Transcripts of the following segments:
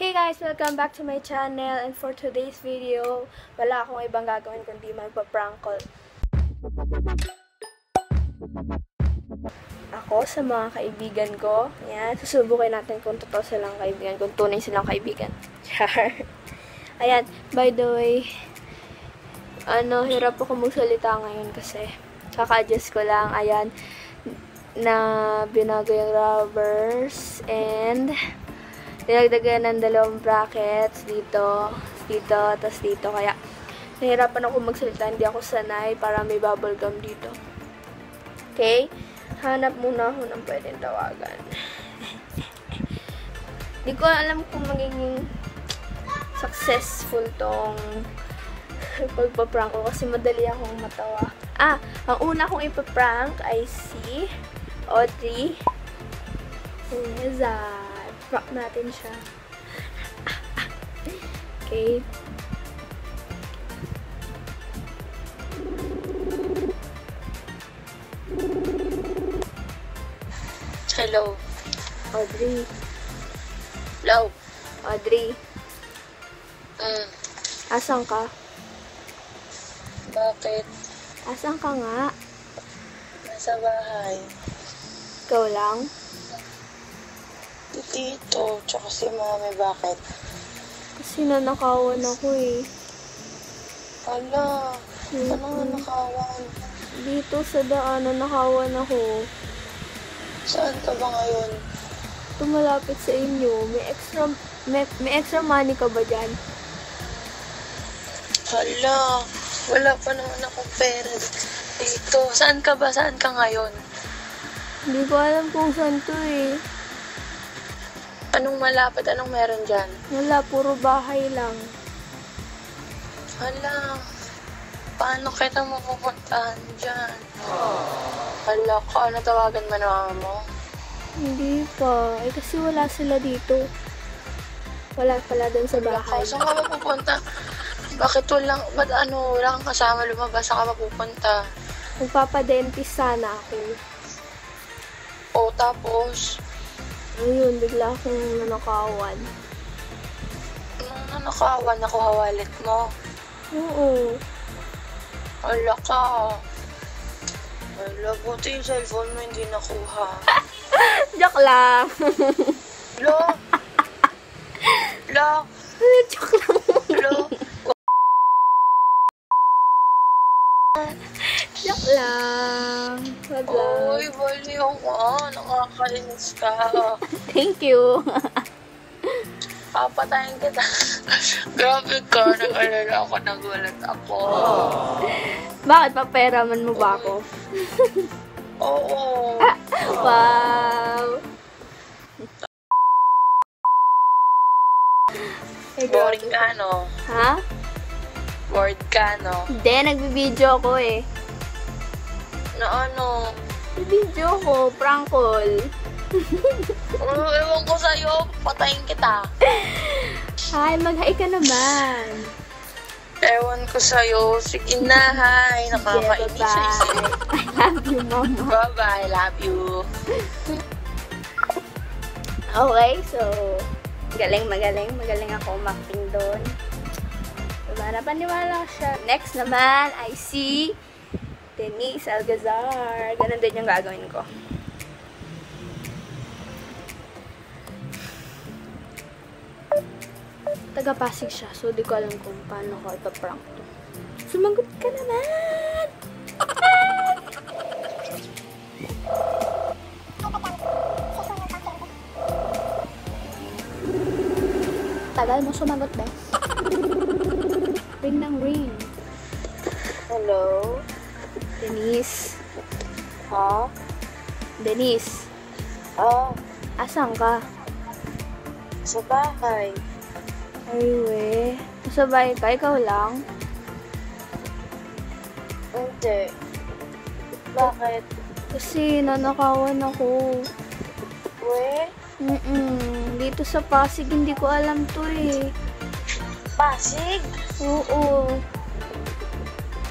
Hey guys! Welcome back to my channel, and for today's video, wala akong ibang gagawin kundi magpa-prank call ako sa mga kaibigan ko. Ayan, susubukin natin kung totoo silang kaibigan, kung tunay silang kaibigan. Ayan, by the way, hirap ako magsalita ngayon kasi kaka-adjust ko lang. Ayan, na binago yung rubbers and dinagdagan ng dalawang brackets dito, tapos dito. Kaya, nahirapan ako magsalita. Hindi ako sanay para may bubble gum dito. Okay? Hanap muna ako ng pwedeng tawagan. Hindi ko alam kung magiging successful tong pagpa-prank ko kasi madali akong matawa. Ang una kong ipaprank ay si Audrey. Prank natin siya. Okay. Hello. Audrey. Hello. Audrey. Asan ka? Bakit? Asan ka nga? Nasa bahay. Ikaw lang? Dito. Tsaka si mami. Bakit? Kasi nanakawan ako eh. Ala. Anong nanakawan? Dito sa daan, nanakawan ako. Saan ka ba ngayon? Tumalapit sa inyo. May extra money ka ba dyan? Hala. Wala pa naman akong pera dito. Saan ka ba? Saan ka ngayon? Hindi ko alam kung saan to eh. Anong malapit? Anong meron dyan? Wala, puro bahay lang. Hala. Paano kita mapupuntahan dyan? Hala ka. Natawagan mo na mama mo? Hindi pa. Eh kasi wala sila dito. Wala pala dun sa bahay. Saan ka mapupunta? Bakit ba't wala kang kasama lumabas? Saan ka mapupunta? Magpapadentist sana ako. O tapos? Ayun, bigla akong nanakawan. Anong nanakawan? Nakuha wallet mo? Oo. Hala ka. Hala, buti yung cellphone mo hindi nakuha. Joke lang. Lo? Lo? Joke lang. Lo? Joke lang. Wag lang. Uy, baliw ka. Nakakainis ka. Thank you. Papatayin kita. Grabe ka. Nag-alala ako. Nagulat ako. Bakit? Paperaman mo ba ako? Oo. Wow. Boring ka, no? Ha? Bored ka, no? Hindi, nagbibideo ako eh. Na ano? Nagbibideo ko, prank call. Ewan ko sa'yo. Patayin kita. Hi, mag-hi ka naman. Ewan ko sa'yo. Sige na, hi. Nakakainis siya. I love you, mama. Bye-bye. Love you. Okay, so, magaling ako umakting doon. Diba, napaniwala siya. Next naman, I see Denise Algazar. Ganun din yung gagawin ko. Taga-Pasig siya, so di ko alam kung paano ko ipaprank to. Sumagot ka naman! Tagal mo sumagot, be. Ring ng ring. Hello? Denise. Ha? Denise. Oh, Asan ka? sa bahay. Ay, we. Masabay ka? Ikaw lang? Hindi. Bakit? Kasi nanakawan ako. We? Dito sa Pasig, hindi ko alam to eh. Pasig? Oo.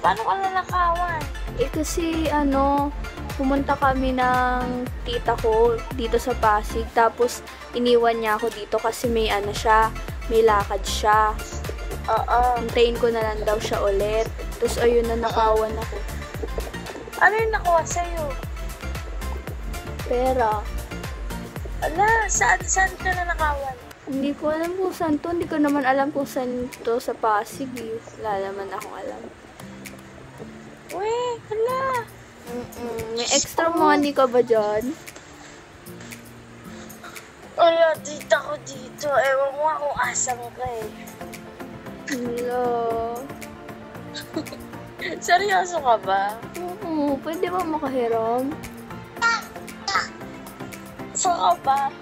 Paano ka nanakawan? Eh kasi, pumunta kami ng tita ko dito sa Pasig. Tapos, iniwan niya ako dito kasi may ano siya, may lakad siya. Hintayin ko na lang daw siya ulit. Tapos, ayun na, nakawan ako. Ano yung nakuha sa'yo? Pera. Ala, saan ka na nakawan? Hindi ko alam kung saan to. Hindi ko naman alam kung saan to sa Pasig. Wala naman akong alam. Uy, hala. May extra money ka ba dyan? Wala, tita ko dito. Ewan mo kung asang ka eh. Hello. Seryoso ka ba? Oo, pwede ba makahiram? Saan ka ba?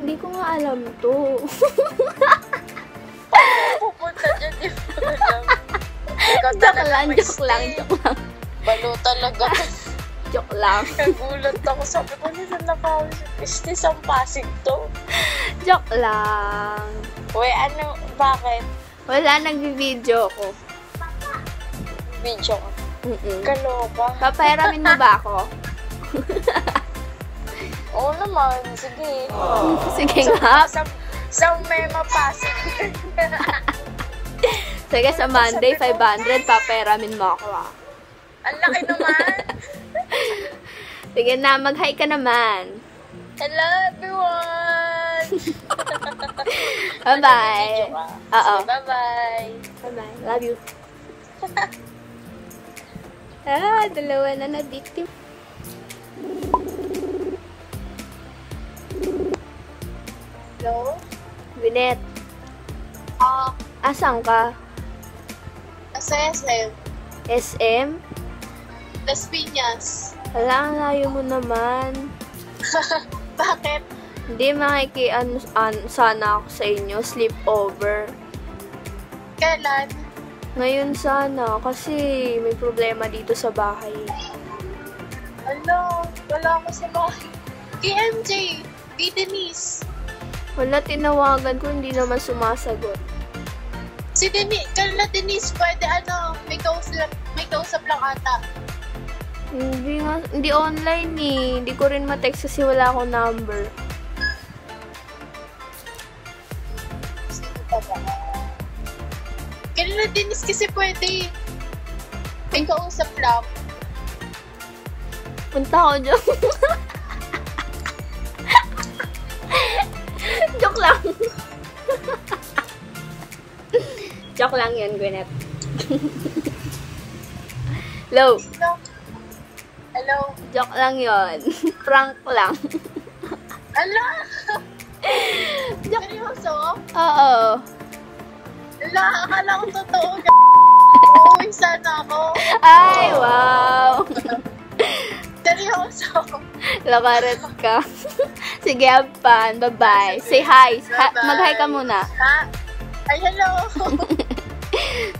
Hindi ko nga alam to. Pupunta dyan, di ba alam? Joke lang. Balo talaga. Joke lang. Nagulat ako. Sabi ko, nila nakawin si Kristine sa Pasig to. Joke lang. Uy, ano, bakit? Wala, nagbibideo ko. Video ka. Kaloka. Papahiramin mo ba ako? Oo naman, sige. Sige nga. Sa may mapasig. Sige, sa Monday, 500, papahiramin mo ako ah. Ang laki naman. Sige na, mag-hi ka naman. Hello, everyone. Bye-bye. Oo. Bye-bye. Bye-bye. Love you. Dalawa na victim. Hello? Binet, asan ka? Sa SM. SM? Las Piñas. Wala, ang layo mo naman. Bakit? Hindi, sana ako sa inyo, sleepover. Kailan? Ngayon sana, kasi may problema dito sa bahay. Wala ako sa bahay. Kay MJ, kay Denise. Wala, tinawagan ko, hindi naman sumasagot. Si Denise, pwede may kausap lang ata. Hindi online eh. Hindi ko rin ma-text kasi wala akong number. Sino pa ba? Kanila Denise kasi pwede. May kausap lang. Punta ko dyan. Joke lang. Joke lang yun, Gwyneth. Hello. Hello. Joke lang yun. Prank lang. Ala! Seryoso? Oo. Ala, akala ko totoo. Uuwi sana ako. Ay, wow. Seryoso. Lakaret ka. Sige, Apan. Bye-bye. Say hi. Mag-hi ka muna. Ha? Ay, hello.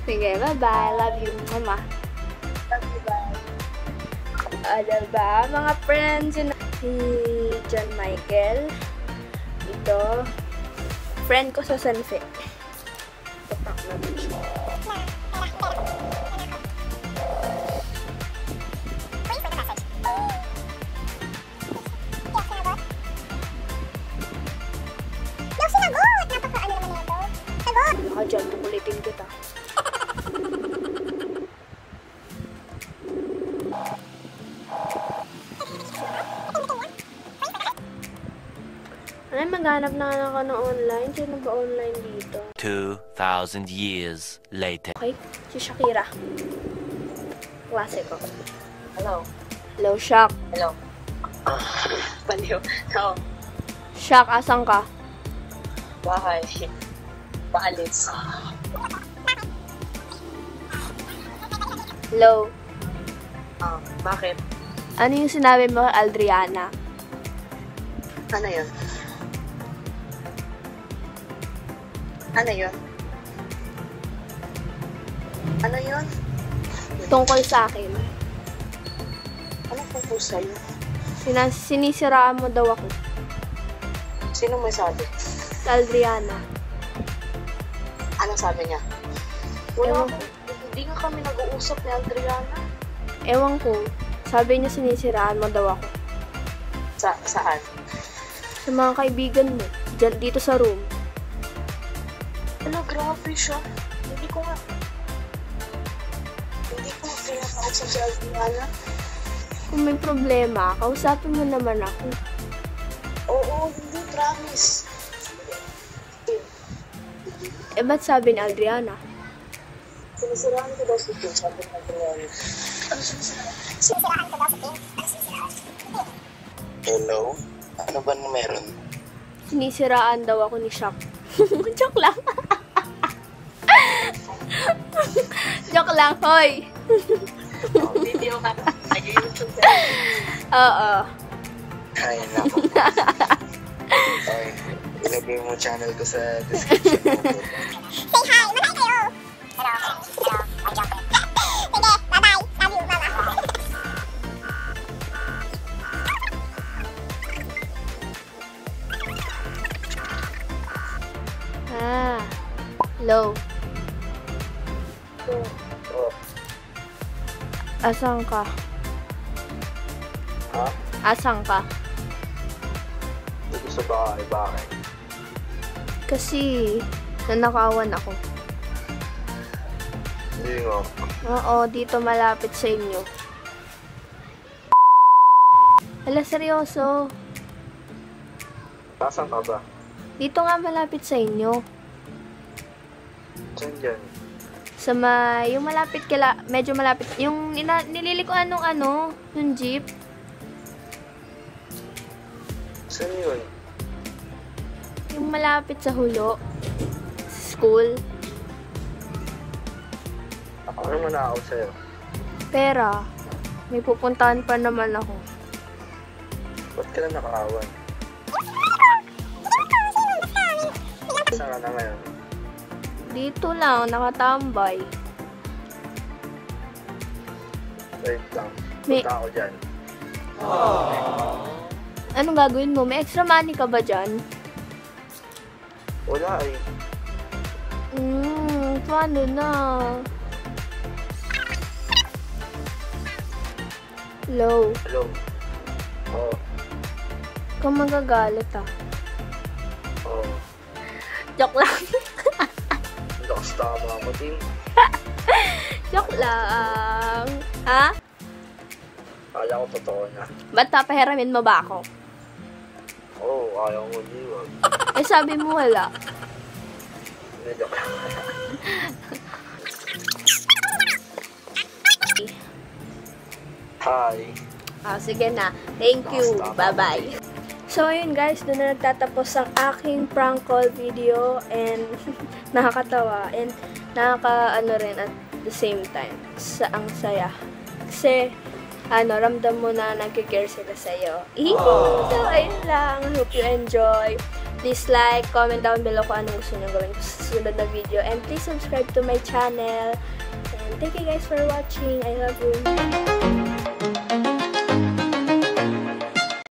Sige, bye-bye. Love you, mama. Love you, bye. Diba, mga friends, yun si John Michael. Ito. Friend ko sa Sanfe. Papak naman siya. Baka dyan, kukulitin kita. Ay, maghanap na ako ng online. Sino ba online dito? 2,000 years later. Okay, si Shakira. Klase ko. Hello. Hello, Shak. Hello. Baliw. Hello. Shak, asan ka? Bahay. Paalis. Hello. Bakit? Ano yung sinabi mo, Aldriana? Ano yun? Ano yun? Ano yun? Tungkol sa akin. Anong tungkol sa'yo? Sinisiraan mo daw ako. Sino may sabi? Sa Aldriana. Anong sabi niya? Wala ko. Hindi nga kami nag-uusap ni Adriana. Ewan ko. Sabi niya sinisiraan mo daw ako. Saan? Sa mga kaibigan mo. Diyan, dito sa room. Ano, grabe siya. Hindi ko pinapakot sa Adriana. Kung may problema, kausapin mo naman ako. Oo, hindi, promise. Eh, ba't sabi ni Adriana? Sinisiraan ko daw si Tim, sabi ni Adriana. Ano sinisiraan? Sinisiraan ko daw si Tim. Hello? Ano ba meron? Sinisiraan daw ako ni Shaq. Joke lang. Joke lang, hoy. Video ka na. Nag-YouTube ka. Oo. Ay, naku. Okay. Ilagay mo channel ko sa description mo. Say hi! Mahay kayo! Hello. Hello. I'm Jumper. Sige, bye-bye. Love you, mama. Hello. Oh. Asan ka? Ha? Asan ka? Dito sa bahay. Bakit? Kasi, nanakawan ako. Hindi nga. Oo, dito malapit sa inyo. Hala, seryoso. Saan ka ba? Dito nga malapit sa inyo. Saan dyan? Sa yung malapit medyo malapit. Yung nililikuan nung yung jeep. Saan yun? Yung malapit sa hulo. School. Ano mo na ako sa'yo? Pera. May pupuntahan pa naman ako. Ba't ka lang nakaawan? Saan ka na ngayon? Dito lang, nakatambay. Wait lang. May- Punta ako dyan. Anong gagawin mo? May extra money ka ba dyan? Wala eh. Paano na? Hello. Hello? Oo. Kung magagalit Oo. Joke lang. Lakas tama mo, Tim. Joke lang. Ha? Kala ko totoo na. Ba't papahiramin mo ba ako? Oo, ayaw mo liwag. Eh, sabi mo wala. Hindi, joke lang. Hi. Sige na. Thank you. Bye-bye. So, ayun guys, doon na nagtatapos ang aking prank call video and nakakatawa and nakaka-ano rin at the same time. Ang saya. Kasi, ramdam mo na nagccare sila sa'yo. So, ayun lang. I hope you enjoy. Please like, comment down below kung anong gusto nyo gawin sa susunod na video. And please subscribe to my channel. And thank you guys for watching. I love you.